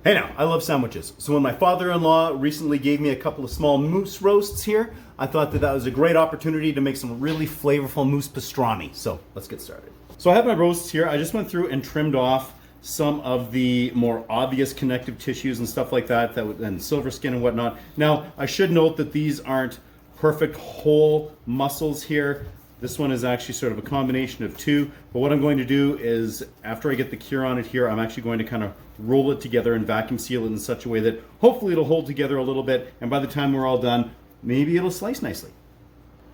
Hey now, I love sandwiches. So when my father-in-law recently gave me a couple of small moose roasts here, I thought that was a great opportunity to make some really flavorful moose pastrami. So let's get started. So I have my roasts here. I just went through and trimmed off some of the more obvious connective tissues and stuff like that, and silver skin and whatnot. Now, I should note that these aren't perfect whole muscles here. This one is actually sort of a combination of two, but what I'm going to do is, after I get the cure on it here, I'm actually going to kind of roll it together and vacuum seal it in such a way that hopefully it'll hold together a little bit, and by the time we're all done, maybe it'll slice nicely.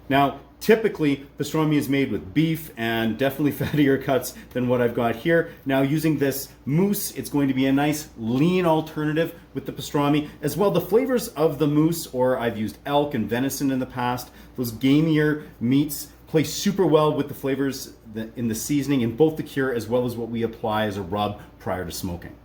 Now, typically, pastrami is made with beef and definitely fattier cuts than what I've got here. Now, using this moose, it's going to be a nice lean alternative with the pastrami. As well, the flavors of the moose, or I've used elk and venison in the past, those gamier meats play super well with the flavors in the seasoning in both the cure as well as what we apply as a rub prior to smoking.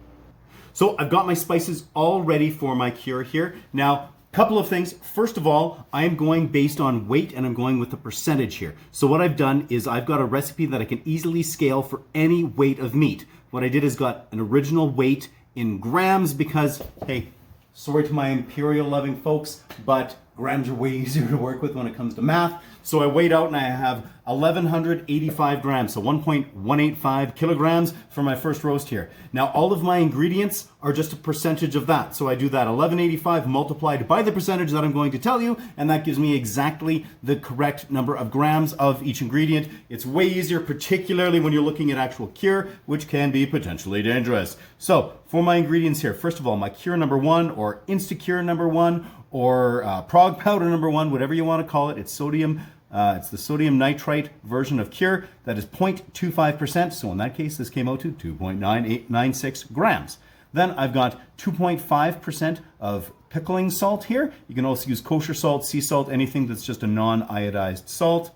So I've got my spices all ready for my cure here. Now, couple of things. First of all, I'm going based on weight and I'm going with a percentage here. So what I've done is I've got a recipe that I can easily scale for any weight of meat. What I did is got an original weight in grams because, hey, sorry to my imperial loving folks, but grams are way easier to work with when it comes to math. So I weighed out and I have 1,185 grams, so 1.185 kilograms for my first roast here. Now all of my ingredients are just a percentage of that. So I do that 1,185 multiplied by the percentage that I'm going to tell you, and that gives me exactly the correct number of grams of each ingredient. It's way easier, particularly when you're looking at actual cure, which can be potentially dangerous. So for my ingredients here, first of all, my cure number one, or Instacure number one, or prog powder number one, whatever you want to call it. It's sodium. It's the sodium nitrite version of cure that is 0.25%. So in that case, this came out to 2.9896 grams. Then I've got 2.5% of pickling salt here. You can also use kosher salt, sea salt, anything that's just a non-iodized salt.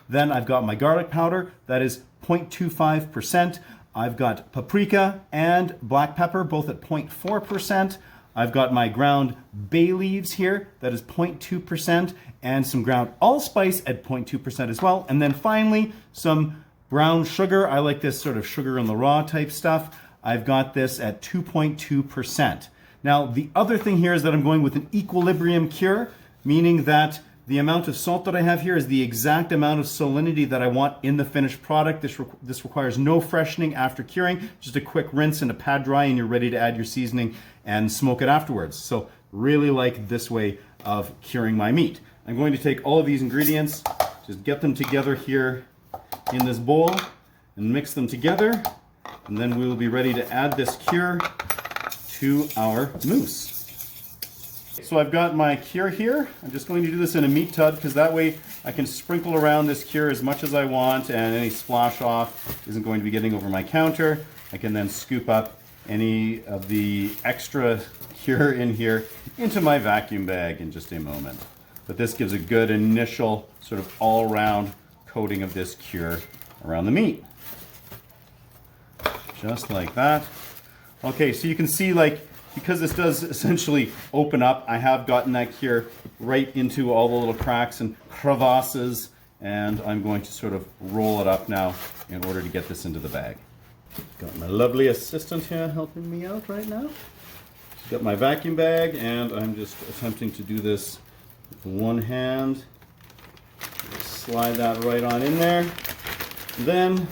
Then I've got my garlic powder that is 0.25%. I've got paprika and black pepper, both at 0.4%. I've got my ground bay leaves here, that is 0.2%, and some ground allspice at 0.2% as well. And then finally, some brown sugar. I like this sort of sugar in the raw type stuff. I've got this at 2.2%. Now, the other thing here is that I'm going with an equilibrium cure, meaning that the amount of salt that I have here is the exact amount of salinity that I want in the finished product. This requires no freshening after curing, just a quick rinse and a pad dry, and you're ready to add your seasoning and smoke it afterwards. So really like this way of curing my meat. I'm going to take all of these ingredients, just get them together here in this bowl and mix them together, and then we will be ready to add this cure to our mousse. So I've got my cure here. I'm just going to do this in a meat tub because that way I can sprinkle around this cure as much as I want, and any splash off isn't going to be getting over my counter. I can then scoop up any of the extra cure in here into my vacuum bag in just a moment. But this gives a good initial sort of all-around coating of this cure around the meat. Just like that. Okay, so you can see, like, because this does essentially open up, I have gotten that cure right into all the little cracks and crevasses, and I'm going to sort of roll it up now in order to get this into the bag. Got my lovely assistant here helping me out right now. Got my vacuum bag, and I'm just attempting to do this with one hand. Slide that right on in there. And then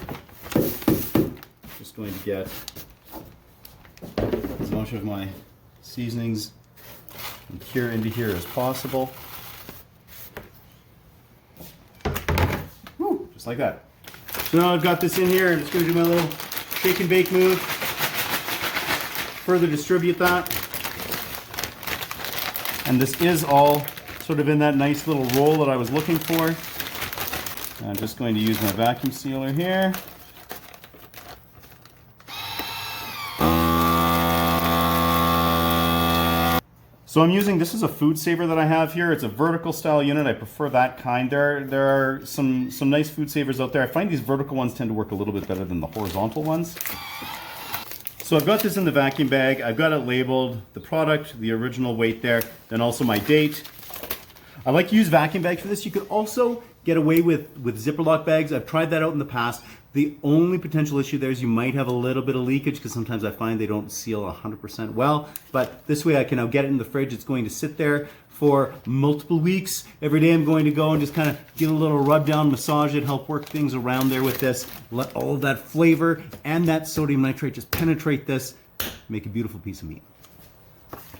just going to get as much of my seasonings and cure into here as possible. Woo, just like that. So now I've got this in here, I'm just going to do my little shake and bake move. Further distribute that. And this is all sort of in that nice little roll that I was looking for. I'm just going to use my vacuum sealer here. So I'm using, this is a food saver that I have here. It's a vertical style unit. I prefer that kind. There are some nice food savers out there. I find these vertical ones tend to work a little bit better than the horizontal ones. So I've got this in the vacuum bag. I've got it labeled, the product, the original weight there, then also my date. I like to use vacuum bags for this. You could also get away with Ziploc bags. I've tried that out in the past. The only potential issue there is you might have a little bit of leakage because sometimes I find they don't seal 100% well. But this way I can now get it in the fridge. It's going to sit there for multiple weeks. Every day I'm going to go and just kind of give a little rub down, massage it, help work things around there with this. Let all of that flavor and that sodium nitrate just penetrate this, make a beautiful piece of meat.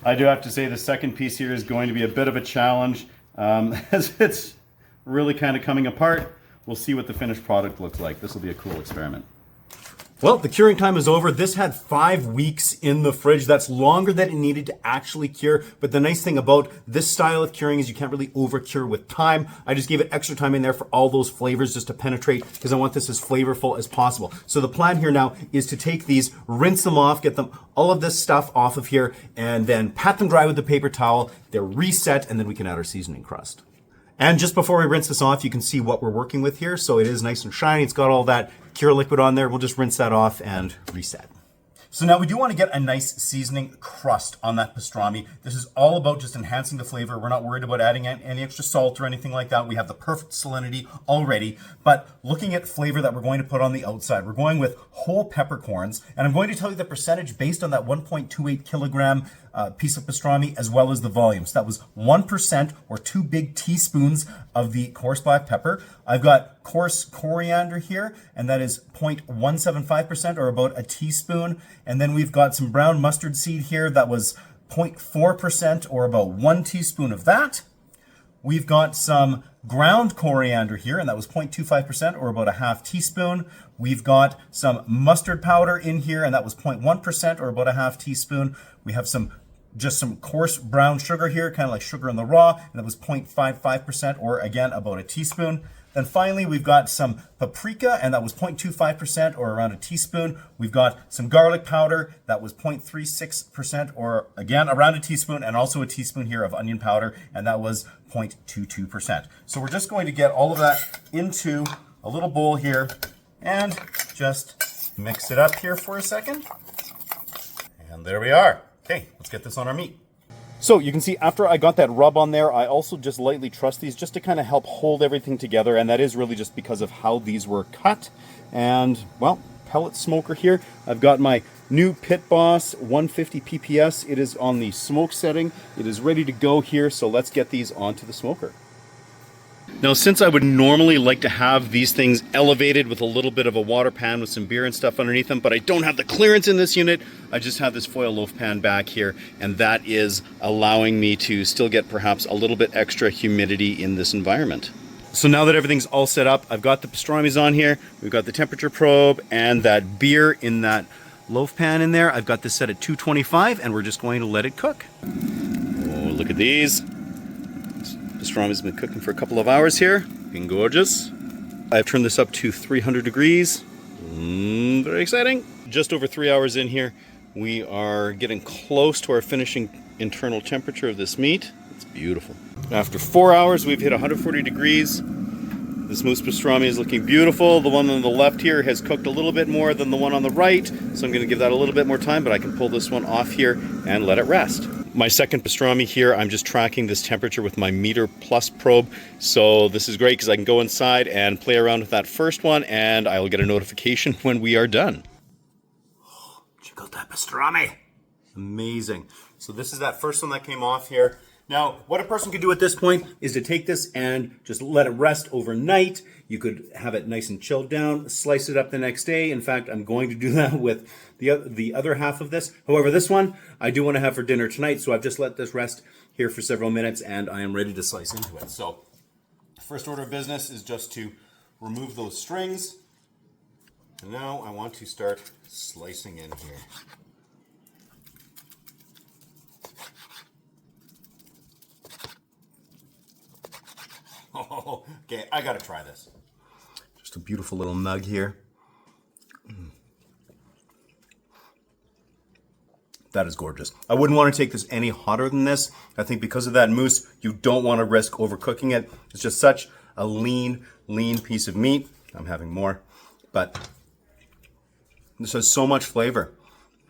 I do have to say the second piece here is going to be a bit of a challenge as it's really kind of coming apart. We'll see what the finished product looks like. This will be a cool experiment. Well, the curing time is over. This had 5 weeks in the fridge. That's longer than it needed to actually cure. But the nice thing about this style of curing is you can't really over cure with time. I just gave it extra time in there for all those flavors just to penetrate because I want this as flavorful as possible. So the plan here now is to take these, rinse them off, get them all of this stuff off of here, and then pat them dry with the paper towel. They're reset, and then we can add our seasoning crust. And just before we rinse this off, you can see what we're working with here. So it is nice and shiny. It's got all that cure liquid on there. We'll just rinse that off and reset. So now we do want to get a nice seasoning crust on that pastrami. This is all about just enhancing the flavor. We're not worried about adding any extra salt or anything like that. We have the perfect salinity already. But looking at flavor that we're going to put on the outside, we're going with whole peppercorns. And I'm going to tell you the percentage based on that 1.28 kilogram piece of pastrami as well as the volume. So that was 1% or 2 big teaspoons of the coarse black pepper. I've got coarse coriander here, and that is 0.175% or about a teaspoon. And then we've got some brown mustard seed here. That was 0.4% or about 1 teaspoon of that. We've got some ground coriander here, and that was 0.25% or about a half teaspoon. We've got some mustard powder in here, and that was 0.1% or about a half teaspoon. We have just some coarse brown sugar here, kind of like sugar in the raw, and that was 0.55% or again about a teaspoon. Then finally, we've got some paprika, and that was 0.25% or around a teaspoon. We've got some garlic powder, that was 0.36% or again around a teaspoon, and also a teaspoon here of onion powder, and that was 0.22%. So we're just going to get all of that into a little bowl here and just mix it up here for a second. And there we are. Okay, let's get this on our meat. So you can see after I got that rub on there, I also just lightly trussed these just to kind of help hold everything together. And that is really just because of how these were cut. And well, pellet smoker here. I've got my new Pit Boss 150 PPS. It is on the smoke setting. It is ready to go here. So let's get these onto the smoker. Now, since I would normally like to have these things elevated with a little bit of a water pan with some beer and stuff underneath them, but I don't have the clearance in this unit, I just have this foil loaf pan back here, and that is allowing me to still get perhaps a little bit extra humidity in this environment. So now that everything's all set up, I've got the pastrami's on here, we've got the temperature probe and that beer in that loaf pan in there. I've got this set at 225, and we're just going to let it cook. Oh, look at these. Pastrami's been cooking for a couple of hours here. Looking gorgeous. I've turned this up to 300 degrees. Very exciting. Just over 3 hours in here, we are getting close to our finishing internal temperature of this meat. It's beautiful. After 4 hours, we've hit 140 degrees. This moose pastrami is looking beautiful. The one on the left here has cooked a little bit more than the one on the right, so I'm going to give that a little bit more time, but I can pull this one off here and let it rest. My second pastrami here, I'm just tracking this temperature with my meter plus probe. So this is great because I can go inside and play around with that first one, and I'll get a notification when we are done. Check out that pastrami. Amazing. So this is that first one that came off here. Now, what a person could do at this point is to take this and just let it rest overnight. You could have it nice and chilled down, slice it up the next day. In fact, I'm going to do that with the other half of this. However, this one I do want to have for dinner tonight, so I've just let this rest here for several minutes, and I am ready to slice into it. So, first order of business is just to remove those strings. And now I want to start slicing in here. Oh, okay, I gotta try this. Just a beautiful little nug here. That is gorgeous. I wouldn't want to take this any hotter than this. I think because of that mousse, you don't want to risk overcooking it. It's just such a lean piece of meat. I'm having more, but this has so much flavor.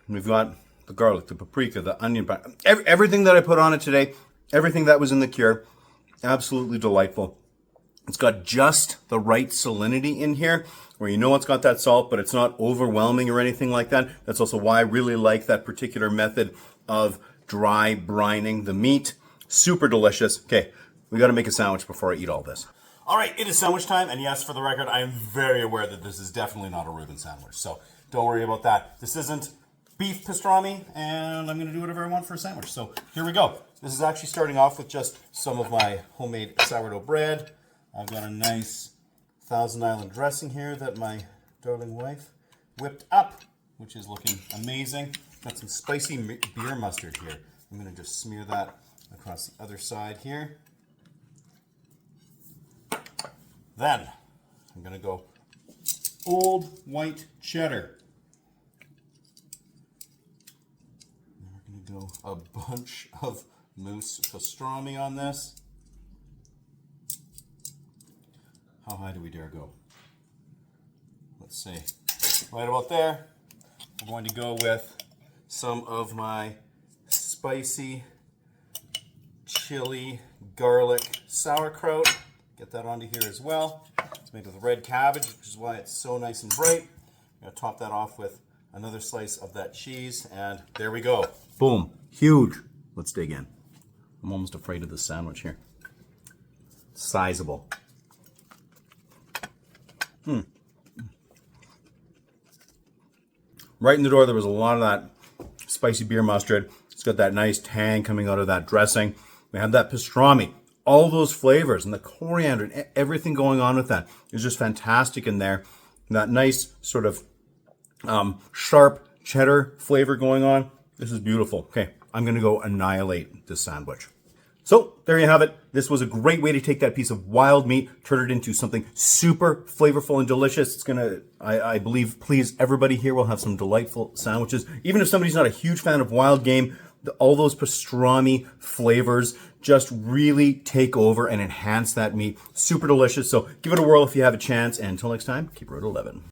We've got the garlic, the paprika, the onion, everything that I put on it today, everything that was in the cure. Absolutely delightful. It's got just the right salinity in here, where you know it's got that salt, but it's not overwhelming or anything like that. That's also why I really like that particular method of dry brining the meat. Super delicious. Okay, we got to make a sandwich before I eat all this. All right, it is sandwich time, and yes, for the record, I am very aware that this is definitely not a Reuben sandwich, so don't worry about that. This isn't beef pastrami, and I'm going to do whatever I want for a sandwich. So here we go. This is actually starting off with just some of my homemade sourdough bread. I've got a nice Thousand Island dressing here that my darling wife whipped up, which is looking amazing. Got some spicy beer mustard here. I'm going to just smear that across the other side here. Then I'm going to go old white cheddar. And we're going to go a bunch of mousse pastrami on this. How high do we dare go? Let's see. Right about there. I'm going to go with some of my spicy chili garlic sauerkraut. Get that onto here as well. It's made with red cabbage, which is why it's so nice and bright. I'm going to top that off with another slice of that cheese, and there we go. Boom. Huge. Let's dig in. I'm almost afraid of this sandwich here. Sizable. Right in the door, there was a lot of that spicy beer mustard. It's got that nice tang coming out of that dressing. We have that pastrami. All those flavors and the coriander and everything going on with that is just fantastic in there. And that nice sort of sharp cheddar flavor going on. This is beautiful. Okay, I'm going to go annihilate this sandwich. So there you have it. This was a great way to take that piece of wild meat, turn it into something super flavorful and delicious. It's going to, I believe, please everybody here. Will have some delightful sandwiches. Even if somebody's not a huge fan of wild game, all those pastrami flavors just really take over and enhance that meat. Super delicious. So give it a whirl if you have a chance. And until next time, keep it at 11.